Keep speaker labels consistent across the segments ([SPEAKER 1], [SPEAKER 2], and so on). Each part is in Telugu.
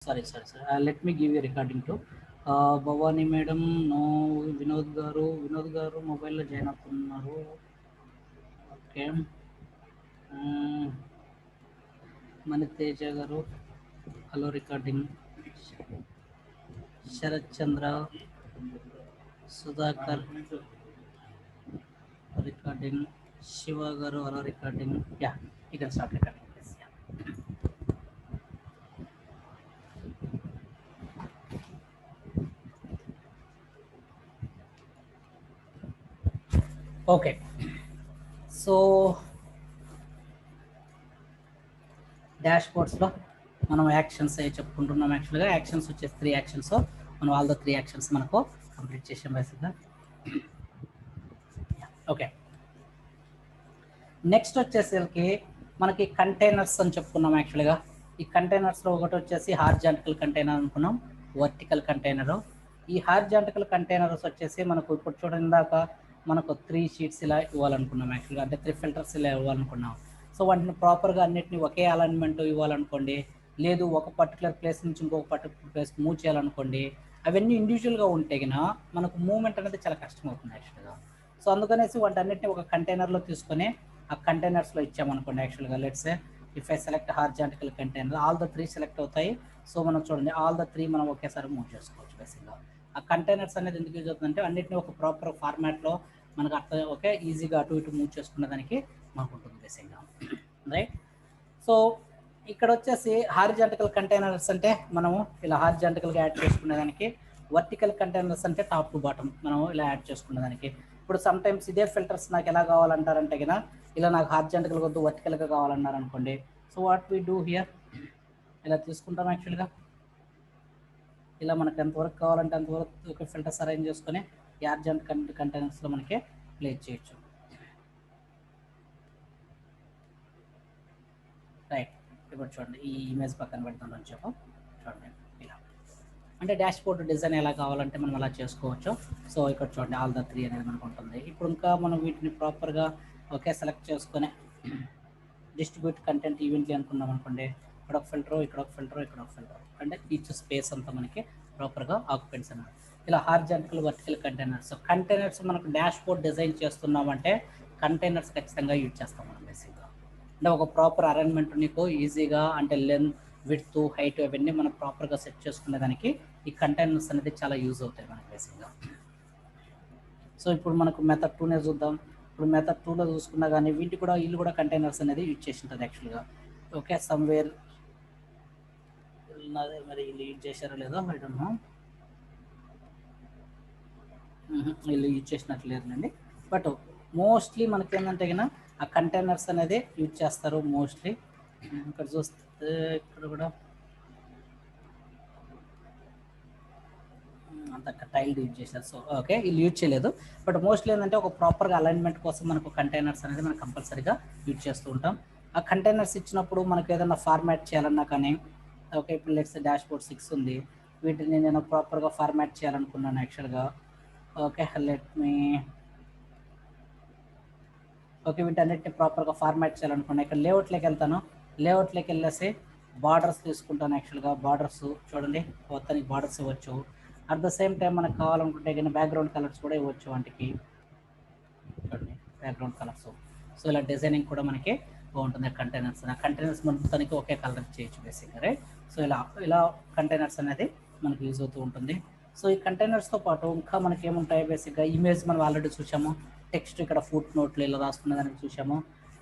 [SPEAKER 1] sorry. Let me give you recording too. Bhavani madam, no, Vinod garu mobile lo join అవుతున్నారు. Okay. Manateja garu hello recording. Sharath Chandra, Sudhakar recording, Shiva garu hello recording. Yeah, you can start recording. Okay, so డాష్ బోర్డ్స్లో మనం యాక్షన్స్ అవి చెప్పుకుంటున్నాం. యాక్చువల్గా యాక్షన్స్ వచ్చేసి 3 యాక్షన్స్. మనం ఆల్ ద 3 యాక్షన్స్ మనకు కంప్లీట్ చేసాం బేసిక్గా. ఓకే, నెక్స్ట్ వచ్చేసరికి మనకి కంటైనర్స్ అని చెప్పుకున్నాం. యాక్చువల్గా ఈ కంటైనర్స్లో ఒకటి వచ్చేసి హారిజాంటల్ కంటైనర్ అనుకున్నాం, వర్టికల్ కంటైనరు. ఈ హారిజాంటల్ కంటైనర్స్ వచ్చేసి మనకు ఇప్పుడు చూడండి, దాక మనకు 3 షీట్స్ ఇలా ఇవ్వాలనుకున్నాం. యాక్చువల్గా అంటే 3 ఫిల్టర్స్ ఇలా ఇవ్వాలనుకున్నాం. సో వాటిని ప్రాపర్గా అన్నిటిని ఒకే అలైన్మెంట్ ఇవ్వాలనుకోండి, లేదు ఒక పర్టికులర్ ప్లేస్ నుంచి ఇంకొక పర్టికులర్ ప్లేస్ మూవ్ చేయాలనుకోండి, అవన్నీ ఇండివిజువల్గా ఉంటే గిన మనకు మూవ్మెంట్ అనేది చాలా కష్టం అవుతుంది యాక్చువల్గా. సో అందుకనేసి వాటన్నిటిని ఒక కంటైనర్లో తీసుకొని ఆ కంటైనర్స్లో ఇచ్చామనుకోండి. యాక్చువల్గా let's if I select horizontal container, all the 3 select అవుతాయి. సో మనం చూడండి, ఆల్ ద 3 మనం ఒకేసారి మూవ్ చేసుకోవచ్చు బేసిక్గా. ఆ కంటైనర్స్ అనేది ఎందుకు యూజ్ అవుతుందంటే అన్నిటిని ఒక ప్రాపర్ ఫార్మాట్లో మనకు అట్లా ఓకే ఈజీగా అటు ఇటు మూవ్ చేసుకునే దానికి మాకు ఉంటుంది బేసిక్గా, రైట్. సో ఇక్కడ వచ్చేసి హారిజాంటల్ కంటైనర్స్ అంటే మనము ఇలా హారిజాంటల్గా యాడ్ చేసుకునేదానికి, వర్టికల్ కంటైనర్స్ అంటే టాప్ టు బాటమ్ మనము ఇలా యాడ్ చేసుకునేదానికి. ఇప్పుడు సమ్ టైమ్స్ ఇదే ఫిల్టర్స్ నాకు ఎలా కావాలంటారంటే కన్నా ఇలా నాకు హారిజాంటల్గా వద్దు వర్టికల్గా కావాలన్నారు అనుకోండి. So what we do here, ఇలా తీసుకుంటాం. యాక్చువల్గా ఇలా మనకు ఎంతవరకు కావాలంటే అంతవరకు ఒక ఫిల్టర్స్ అరేంజ్ చేసుకొని ఈ హారిజాంటల్ కంటైనర్స్లో మనకి ప్లేస్ చేయొచ్చు, రైట్. ఇప్పుడు చూడండి, ఈ ఇమేజ్ పక్కన పెడుతుందని చెప్పు. చూడండి ఇలా అంటే డాష్ బోర్డ్ డిజైన్ ఎలా కావాలంటే మనం అలా చేసుకోవచ్చు. సో ఇక్కడ చూడండి, ఆల్ ద 3 అనేది మనకు ఉంటుంది. ఇప్పుడు ఇంకా మనం వీటిని ప్రాపర్గా ఒకే సెలెక్ట్ చేసుకొని డిస్ట్రిబ్యూట్ కంటెంట్ ఈవెంట్లీ అనుకున్నాం అనుకోండి. ఇక్కడ ఒక ఫిల్టర్, ఇక్కడ ఒక ఫిల్టర్, ఇక్కడ ఒక ఫిల్టర్, అంటే ఈచ్ స్పేస్ అంతా మనకి ప్రాపర్గా ఆక్యుపెంట్స్ అన్నారు. ఇలా హారిజాంటల్ వర్టికల్ కంటైనర్స్ మనకు డాష్ బోర్డ్ డిజైన్ చేస్తున్నామంటే కంటైనర్స్ ఖచ్చితంగా యూజ్ చేస్తాం మనం బేసిక్గా. అంటే ఒక ప్రాపర్ అరేంజ్మెంట్ నీకు ఈజీగా అంటే లెంత్, విడ్త్, హైట్ అవన్నీ మనం ప్రాపర్గా సెట్ చేసుకునే దానికి ఈ కంటైనర్స్ అనేది చాలా యూజ్ అవుతాయి మనకి బేసిక్గా. సో ఇప్పుడు మనకు మెథడ్ 2నే చూద్దాం. ఇప్పుడు మెథడ్ 2లో చూసుకున్నా కానీ వీటి కూడా వీళ్ళు కూడా కంటైనర్స్ అనేది యూజ్ చేసి ఉంటుంది యాక్చువల్గా. ఓకే, సమ్వేర్ మరి వీళ్ళు యూజ్ చేశారో లేదో ఐ డోంట్ నో, వీళ్ళు యూజ్ చేసినట్లు లేదండి. బట్ మోస్ట్లీ మనకేంటంటే కన్నా ఆ కంటైనర్స్ అనేది యూజ్ చేస్తారు మోస్ట్లీ. ఇక్కడ చూస్తే ఇక్కడ కూడా అంత టైల్డ్ యూజ్ చేశారు. సో ఓకే, వీళ్ళు యూజ్ చేయలేదు. బట్ మోస్ట్లీ ఏంటంటే ఒక ప్రాపర్గా అలైన్మెంట్ కోసం మనకు కంటైనర్స్ అనేది మనం కంపల్సరీగా యూజ్ చేస్తూ ఉంటాం. ఆ కంటైనర్స్ ఇచ్చినప్పుడు మనకు ఏదైనా ఫార్మాట్ చేయాలన్నా కానీ, ఓకే ఇప్పుడు లెట్స్ డాష్ బోర్డ్ 6 ఉంది, వీటిని నేను ప్రాపర్గా ఫార్మాట్ చేయాలనుకున్నాను యాక్చువల్గా. ఓకే లెట్ మీ ఓకే వీటన్నిటిని ప్రాపర్గా ఫార్మాట్ చేయాలనుకున్నాను. ఇక్కడ లేఅవుట్లోకి వెళ్తాను, లేఅవుట్లోకి వెళ్ళేసి బార్డర్స్ తీసుకుంటాను. యాక్చువల్గా బార్డర్స్ చూడండి, మొత్తానికి బార్డర్స్ ఇవ్వచ్చు. అట్ ద సేమ్ టైం మనకు కావాలనుకుంటే కానీ బ్యాక్గ్రౌండ్ కలర్స్ కూడా ఇవ్వచ్చు వాటికి. చూడండి బ్యాక్గ్రౌండ్ కలర్స్. సో ఇలా డిజైనింగ్ కూడా మనకి బాగుంటుంది. కంటైనర్స్ మొత్తానికి ఒకే కలర్ చేయొచ్చు బేసిక్గా, రైట్. సో ఇలా కంటైనర్స్ అనేది మనకు యూజ్ అవుతూ ఉంటుంది. సో ఈ కంటైనర్స్తో పాటు ఇంకా మనకి ఏముంటాయి బేసిక్గా, ఇమేజ్ మనం ఆల్రెడీ చూసాము, టెక్స్ట్ ఇక్కడ ఫుట్ నోట్లు ఇలా రాసుకునే దానికి చూసాము.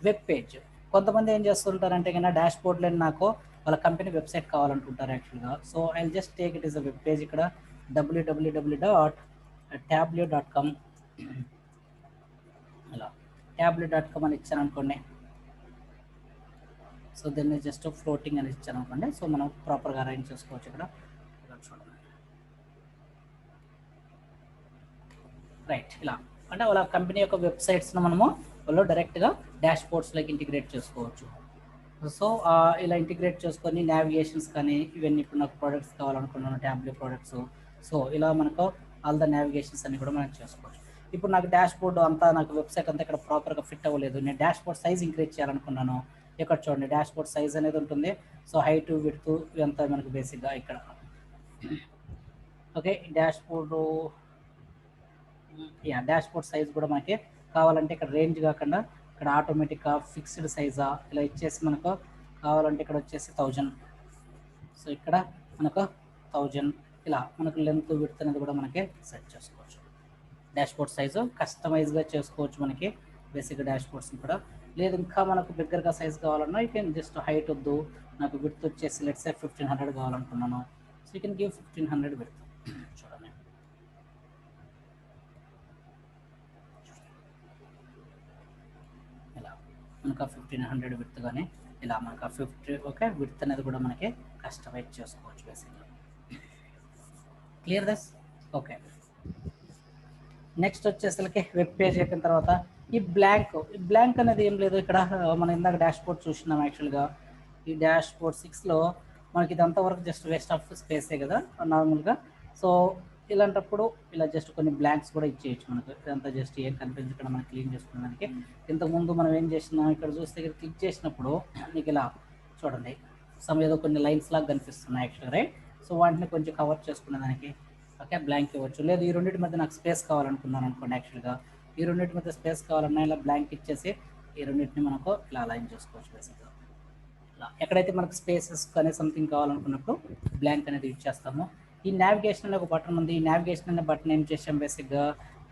[SPEAKER 1] వెబ్ పేజ్ కొంతమంది ఏం చేస్తుంటారంటే కన్నా డాష్ బోర్డ్లో నాకు వాళ్ళ కంపెనీ వెబ్సైట్ కావాలనుకుంటారు యాక్చువల్గా. So I just take it is a web page. ఇక్కడ www.tableau.com ఇలా tableau.com అని ఇచ్చాను అనుకోండి. సో దీన్ని జస్ట్ ఫ్లోటింగ్ అని ఇచ్చాను అనుకోండి. సో మనం ప్రాపర్గా అరేంజ్ చేసుకోవచ్చు. ఇక్కడ చూడండి, రైట్. ఇలా అంటే వాళ్ళ కంపెనీ యొక్క వెబ్సైట్స్ను మనము వాళ్ళు డైరెక్ట్గా డాష్ బోర్డ్స్లోకి ఇంటిగ్రేట్ చేసుకోవచ్చు. సో ఇలా ఇంటిగ్రేట్ చేసుకొని నావిగేషన్స్ కానీ ఇవన్నీ ఇప్పుడు నాకు ప్రోడక్ట్స్ కావాలనుకున్నాను, ట్యాబ్లెట్ ప్రోడక్ట్స్. సో ఇలా మనకు ఆల్ ద నావిగేషన్స్ అన్ని కూడా మనం చేసుకోవచ్చు. ఇప్పుడు నాకు డాష్ బోర్డ్ అంతా నాకు వెబ్సైట్ అంతా ఇక్కడ ప్రాపర్గా ఫిట్ అవ్వలేదు, నేను డాష్ బోర్డ్ సైజ్ ఇంక్రీజ్ చేయాలనుకున్నాను. ఇక్కడ చూడండి డాష్బోర్డ్ సైజ్ అనేది ఉంటుంది. సో హైట్ విడ్త్ ఇదంతా మనకు బేసిక్గా ఇక్కడ. ఓకే, డాష్బోర్డు డాష్బోర్డ్ సైజ్ కూడా మనకి కావాలంటే ఇక్కడ రేంజ్ కాకుండా ఇక్కడ ఆటోమేటిక్గా ఫిక్స్డ్ సైజా ఇలా ఇచ్చేసి మనకు కావాలంటే ఇక్కడ వచ్చేసి 1000. సో ఇక్కడ మనకు 1000 ఇలా మనకు లెంత్ విడ్త్ అనేది కూడా మనకి సెట్ చేసుకోవచ్చు. డాష్బోర్డ్ సైజు కస్టమైజ్గా చేసుకోవచ్చు మనకి బేసిక్ డాష్బోర్డ్స్ని కూడా. లేదు ఇంకా మనకు బిగ్గరగా సైజ్ కావాలన్నా యూ కెన్ జస్ట్ హైట్ వద్దు, నాకు విడ్త్ వచ్చేసి లెట్స్ సే 1500 కావాలనుకున్నాను. So you can give 1500 width. చూడండి ఇలా మనకు 1500 విడ్త్ కానీ ఇలా మనకు 50 ఓకే విడ్త్ అనేది కూడా మనకి కస్టమైజ్ చేసుకోవచ్చు బేసిక్గా. క్లియర్ దస్? ఓకే, నెక్స్ట్ వచ్చేసరికి వెబ్ పేజ్ అయిపోయిన తర్వాత ఈ బ్లాంక్ అనేది ఏం లేదు. ఇక్కడ మనం ఇందాక డాష్బోర్డ్ చూసినాం యాక్చువల్గా. ఈ డాష్బోర్డ్ 6లో మనకి ఇదంతా వరకు జస్ట్ వేస్ట్ ఆఫ్ స్పేసే కదా నార్మల్గా. సో ఇలాంటప్పుడు ఇలా జస్ట్ కొన్ని బ్లాంక్స్ కూడా ఇచ్చేయచ్చు మనకు. ఇదంతా జస్ట్ ఏం కనిపించకుండా మనం క్లీన్ చేసుకునేదానికి. ఇంతకుముందు మనం ఏం చేసినాం, ఇక్కడ చూస్తే ఇక్కడ క్లిక్ చేసినప్పుడు మీకు ఇలా చూడండి ఏదో కొన్ని లైన్స్ లాగా కనిపిస్తున్నాయి యాక్చువల్గా, రైట్? సో వాటిని కొంచెం కవర్ చేసుకునేదానికి ఓకే బ్లాంక్ ఇవ్వచ్చు. లేదు ఈ రెండింటి మధ్య నాకు స్పేస్ కావాలనుకున్నాను అనుకోండి, యాక్చువల్గా ఈ రెండింటి మధ్య స్పేస్ కావాలన్నా ఇలా బ్లాంక్ ఇచ్చేసి ఈ రెండింటిని మనకు ఇలా అలైన్ చేసుకోవచ్చు బేసిక్గా. ఇలా ఎక్కడైతే మనకు స్పేసెస్ కానీ సంథింగ్ కావాలనుకున్నప్పుడు బ్లాంక్ అనేది యూజ్ చేస్తాము. ఈ నావిగేషన్ అనే ఒక బటన్ ఉంది. ఈ నావిగేషన్ అనే బటన్ ఏం చేసాం బేసిక్గా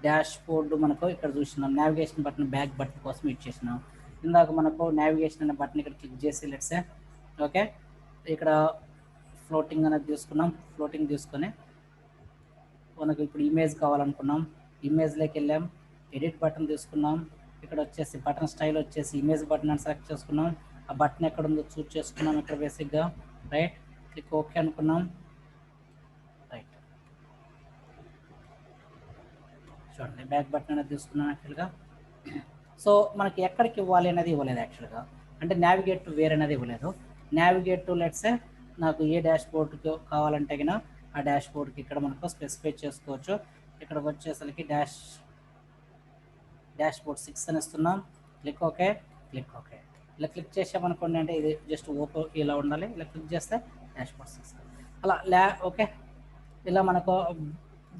[SPEAKER 1] డాష్ బోర్డు మనకు ఇక్కడ చూసినాం. నావిగేషన్ బటన్ బ్యాక్ బటన్ కోసం యూజ్ చేసినాం. ఇందాక మనకు నావిగేషన్ అనే బటన్ ఇక్కడ క్లిక్ చేసి లెట్స్ ఓకే ఇక్కడ ఫ్లోటింగ్ అనేది తీసుకున్నాం. ఫ్లోటింగ్ తీసుకొని మనకు ఇప్పుడు ఇమేజ్ కావాలనుకున్నాం, ఇమేజ్లోకి వెళ్ళాం, ఎడిట్ బటన్ తీసుకున్నాం. ఇక్కడ వచ్చేసి బటన్ స్టైల్ వచ్చేసి ఇమేజ్ బటన్ అని సెలెక్ట్ చేసుకున్నాం. ఆ బటన్ ఎక్కడ ఉందో చూస్ చేసుకున్నాం ఇక్కడ బేసిక్గా, రైట్? క్లిక్ ఓకే అనుకున్నాం, రైట్? చూడండి బ్యాక్ బటన్ అనేది తీసుకున్నాం యాక్చువల్గా. సో మనకి ఎక్కడికి ఇవ్వాలి అనేది ఇవ్వలేదు యాక్చువల్గా, అంటే నావిగేట్ టు వేర్ అనేది ఇవ్వలేదు. నావిగేట్ టు లెట్స్ నాకు ఏ డాష్ బోర్డ్కి కావాలంటే కన్నా ఆ డాష్ బోర్డ్కి ఇక్కడ మనకు స్పెసిఫై చేసుకోవచ్చు. ఇక్కడ వచ్చేసరికి డాష్ బోర్డ్ 6 అని ఇస్తున్నాం. Click okay, click okay. ఇలా క్లిక్ చేసామనుకోండి అంటే ఇది జస్ట్ ఓపెన్ ఇలా ఉండాలి. ఇలా క్లిక్ చేస్తే డాష్ బోర్డ్ 6 అలా ఓకే. ఇలా మనకు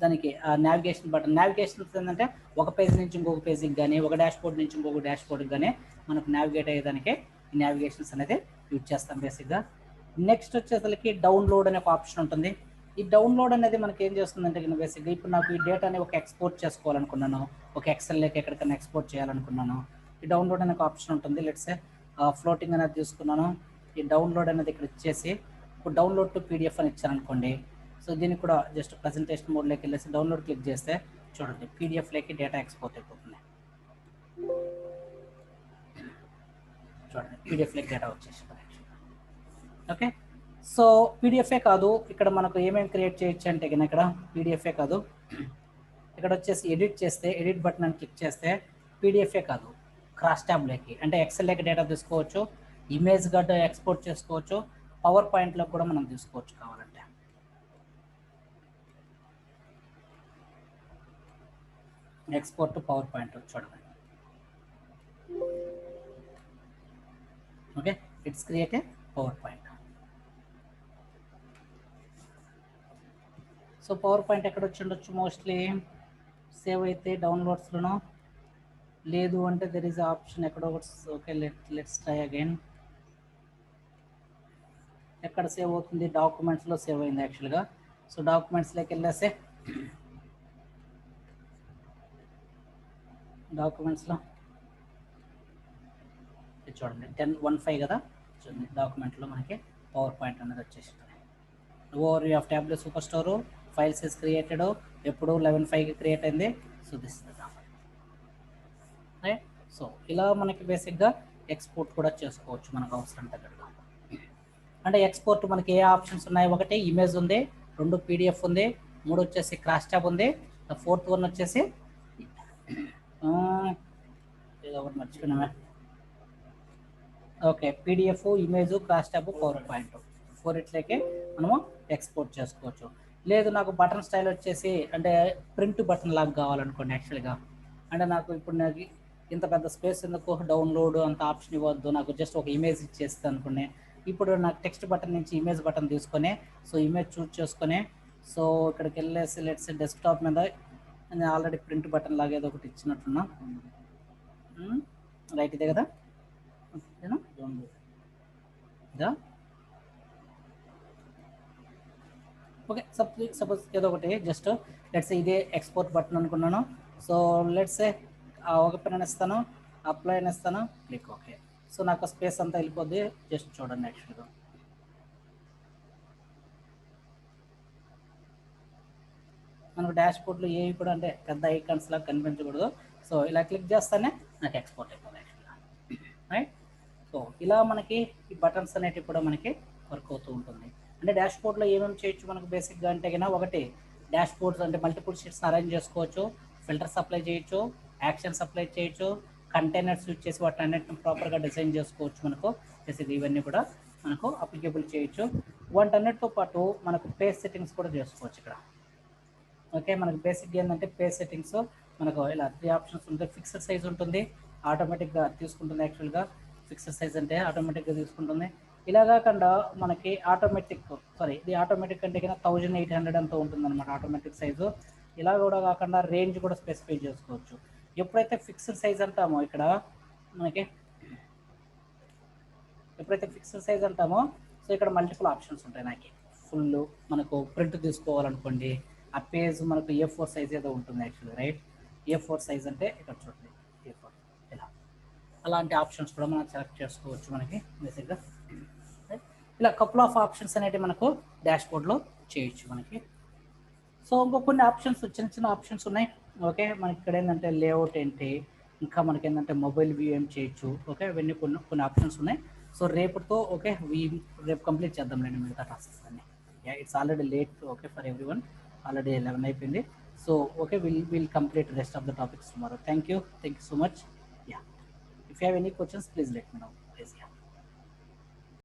[SPEAKER 1] దానికి నావిగేషన్ బటన్ ఏంటంటే ఒక పేజ్ నుంచి ఇంకొక పేజీకి కానీ ఒక డాష్ బోర్డ్ నుంచి ఇంకొక డాష్ బోర్డ్కి కానీ మనకు నావిగేట్ అయ్యేదానికి ఈ నావిగేషన్స్ అనేది యూజ్ చేస్తాం బేసిక్గా. నెక్స్ట్ వచ్చేసరికి డౌన్లోడ్ అనే ఒక ఆప్షన్ ఉంటుంది. ఈ డౌన్లోడ్ అనేది మనకి ఏం చేస్తుందంటే బేసిక్గా ఇప్పుడు నాకు ఈ డేటాని ఒక ఎక్స్పోర్ట్ చేసుకోవాలనుకున్నాను, ఒక ఎక్సెల్లోకి ఎక్కడికైనా ఎక్స్పోర్ట్ చేయాలనుకున్నాను. ఈ డౌన్లోడ్ అనే ఒక ఆప్షన్ ఉంటుంది. లెట్స్ ఫ్లోటింగ్ అనేది తీసుకున్నాను. ఈ డౌన్లోడ్ అనేది ఇక్కడ ఇచ్చేసి ఇప్పుడు డౌన్లోడ్ టు పీడిఎఫ్ అని ఇచ్చాను అనుకోండి. సో దీనికి కూడా జస్ట్ ప్రజెంటేషన్ మోడ్లోకి వెళ్ళేసి డౌన్లోడ్ క్లిక్ చేస్తే చూడండి పీడిఎఫ్లోకి డేటా ఎక్స్పోర్ట్ అయిపోతుంది. చూడండి పీడిఎఫ్లోకి డేటా వచ్చేసి ఓకే. సో పీడిఎఫే కాదు ఇక్కడ మనకు ఏమేమి క్రియేట్ చేయొచ్చు అంటే కనుక ఇక్కడ పీడిఎఫే కాదు, ఇక్కడ వచ్చేసి ఎడిట్ చేస్తే ఎడిట్ బటన్ అని క్లిక్ చేస్తే పీడిఎఫే కాదు క్రాస్ ట్యాబ్లోకి అంటే ఎక్సెల్లోకి డేటా తీసుకోవచ్చు, ఇమేజ్ గడ్డ ఎక్స్పోర్ట్ చేసుకోవచ్చు, పవర్ పాయింట్లో కూడా మనం తీసుకోవచ్చు కావాలంటే. ఎక్స్పోర్ట్ టు పవర్ పాయింట్ చూడండి okay. It's create a power point. So power point ఎక్కడ వచ్చి ఉండొచ్చు, మోస్ట్లీ సేవ్ అయితే డౌన్లోడ్స్లోనో, లేదు అంటే దెర్ ఈజ్ ఆప్షన్ ఎక్కడో ఓకే. Let's try again. ఎక్కడ సేవ్ అవుతుంది, డాక్యుమెంట్స్లో సేవ్ అయింది యాక్చువల్గా. సో డాక్యుమెంట్స్లోకి వెళ్ళేస్తే డాక్యుమెంట్స్లో చూడండి 10.15 కదా చూడండి డాక్యుమెంట్లో మనకి పవర్ పాయింట్ అనేది వచ్చేసింది. Over view of tablet super store files is created ఎప్పుడు 11/5కి క్రియేట్ అయింది. So this right. సో ఇలా మనకి బేసిక్గా ఎక్స్పోర్ట్ కూడా చేసుకోవచ్చు మనకు అవసరం తగ్గట్టుగా. అంటే ఎక్స్పోర్ట్ మనకి ఏ ఆప్షన్స్ ఉన్నాయి, ఒకటి ఇమేజ్ ఉంది, 2 పీడిఎఫ్ ఉంది, 3 వచ్చేసి క్రాస్ ట్యాబ్ ఉంది, 4th వన్ వచ్చేసి ఏదో ఒకటి మర్చిపోయినామే okay PDF, image, cross tab, PowerPoint 4 ఇట్లకే మనము ఎక్స్పోర్ట్ చేసుకోవచ్చు. లేదు నాకు బటన్ స్టైల్ వచ్చేసి అంటే ప్రింట్ బటన్ లాగా కావాలనుకోండి యాక్చువల్గా, అంటే నాకు ఇప్పుడు నాకు ఇంత పెద్ద స్పేస్ ఎందుకు, డౌన్లోడ్ అంత ఆప్షన్ ఇవ్వద్దు, నాకు జస్ట్ ఒక ఇమేజ్ ఇచ్చేస్తాను అనుకునే. ఇప్పుడు నాకు టెక్స్ట్ బటన్ నుంచి ఇమేజ్ బటన్ తీసుకొని, సో ఇమేజ్ చూస్ చేసుకొని, సో ఇక్కడికి వెళ్ళేసి లెట్స్ డెస్క్టాప్ మీద నేను ఆల్రెడీ ప్రింట్ బటన్ లాగా ఏదో ఒకటి ఇచ్చినట్టున్నా. రైట్, ఇదే కదా, ఇదా ఓకే. సపోజ్ ఏదో ఒకటి జస్ట్ లెట్స్ ఇదే ఎక్స్పోర్ట్ బటన్ అనుకున్నాను. సో లెట్స్ ఒక పెన్ ఇస్తాను, అప్లై అని ఇస్తాను, క్లిక్ ఓకే. సో నాకు స్పేస్ అంతా వెళ్ళిపోద్ది. జస్ట్ చూడండి, యాక్చువల్గా మనకు డాష్ బోర్డ్లో ఏవి కూడా అంటే పెద్ద ఐకాన్స్ లాగా కనిపించకూడదు. సో ఇలా క్లిక్ చేస్తానే నాకు ఎక్స్పోర్ట్ అయిపోతుంది యాక్చువల్గా, రైట్. సో ఇలా మనకి ఈ బటన్స్ అనేటివి కూడా మనకి వర్క్ అవుతూ ఉంటుంది. అంటే డాష్ బోర్డ్లో ఏమేమి చేయొచ్చు మనకు బేసిక్గా అంటే కన్నా, ఒకటి డాష్ బోర్డ్స్ అంటే మల్టిపుల్ షీట్స్ని అరేంజ్ చేసుకోవచ్చు, ఫిల్టర్స్ అప్లై చేయొచ్చు, యాక్షన్స్ అప్లై చేయొచ్చు, కంటైనర్స్ యూజ్ చేసి వాటిని అన్నిటిని ప్రాపర్గా డిజైన్ చేసుకోవచ్చు. మనకు చేసేది ఇవన్నీ కూడా మనకు అప్లికేబుల్ చేయొచ్చు. వాటన్నిటితో పాటు మనకు పేజ్ సెట్టింగ్స్ కూడా చేసుకోవచ్చు ఇక్కడ. ఓకే, మనకు బేసిక్ ఏంటంటే పేజ్ సెట్టింగ్స్ మనకు ఇలా 3 ఆప్షన్స్ ఉంటాయి. ఫిక్స్డ్ సైజ్ ఉంటుంది, ఆటోమేటిక్గా తీసుకుంటుంది. యాక్చువల్గా ఫిక్స్డ్ సైజ్ అంటే ఆటోమేటిక్గా తీసుకుంటుంది. ఇలా కాకుండా మనకి ఇది ఆటోమేటిక్ అంటే కన్నా 1800 అంతా ఉంటుంది అనమాట ఆటోమేటిక్ సైజు. ఇలా కూడా కాకుండా రేంజ్ కూడా స్పెసిఫై చేసుకోవచ్చు. ఎప్పుడైతే ఫిక్స్డ్ సైజ్ అంటామో ఇక్కడ మనకి, ఎప్పుడైతే ఫిక్స్డ్ సైజ్ అంటామో, సో ఇక్కడ మల్టిపుల్ ఆప్షన్స్ ఉంటాయి. నాకు ఫుల్ మనకు ప్రింట్ తీసుకోవాలనుకోండి, ఆ పేజ్ మనకు A4 సైజ్ ఏదో ఉంటుంది యాక్చువల్లీ, రైట్. A4 సైజ్ అంటే ఇక్కడ చూడండి, A4 ఇలా అలాంటి ఆప్షన్స్ కూడా మనం సెలెక్ట్ చేసుకోవచ్చు మనకి బేసిక్గా. ఇలా కపుల్ ఆఫ్ ఆప్షన్స్ అనేవి మనకు డాష్ బోర్డ్లో చేయొచ్చు మనకి. సో ఇంకో కొన్ని ఆప్షన్స్, చిన్న చిన్న ఆప్షన్స్ ఉన్నాయి. ఓకే, మనకి ఇక్కడ ఏంటంటే లేఅవుట్ ఏంటి, ఇంకా మనకి ఏంటంటే మొబైల్ వ్యూ ఏం చేయొచ్చు. ఓకే, ఇవన్నీ కొన్ని ఆప్షన్స్ ఉన్నాయి. సో రేపుతో ఓకే రేపు కంప్లీట్ చేద్దాంలేండి మిగతా టాస్క్స్ అన్నీ. It's already late okay for every one, already 11 అయిపోయింది. So okay, will complete rest of the topics tomorrow. Thank you so much. Yeah, if you have any questions please let me know please. Yeah.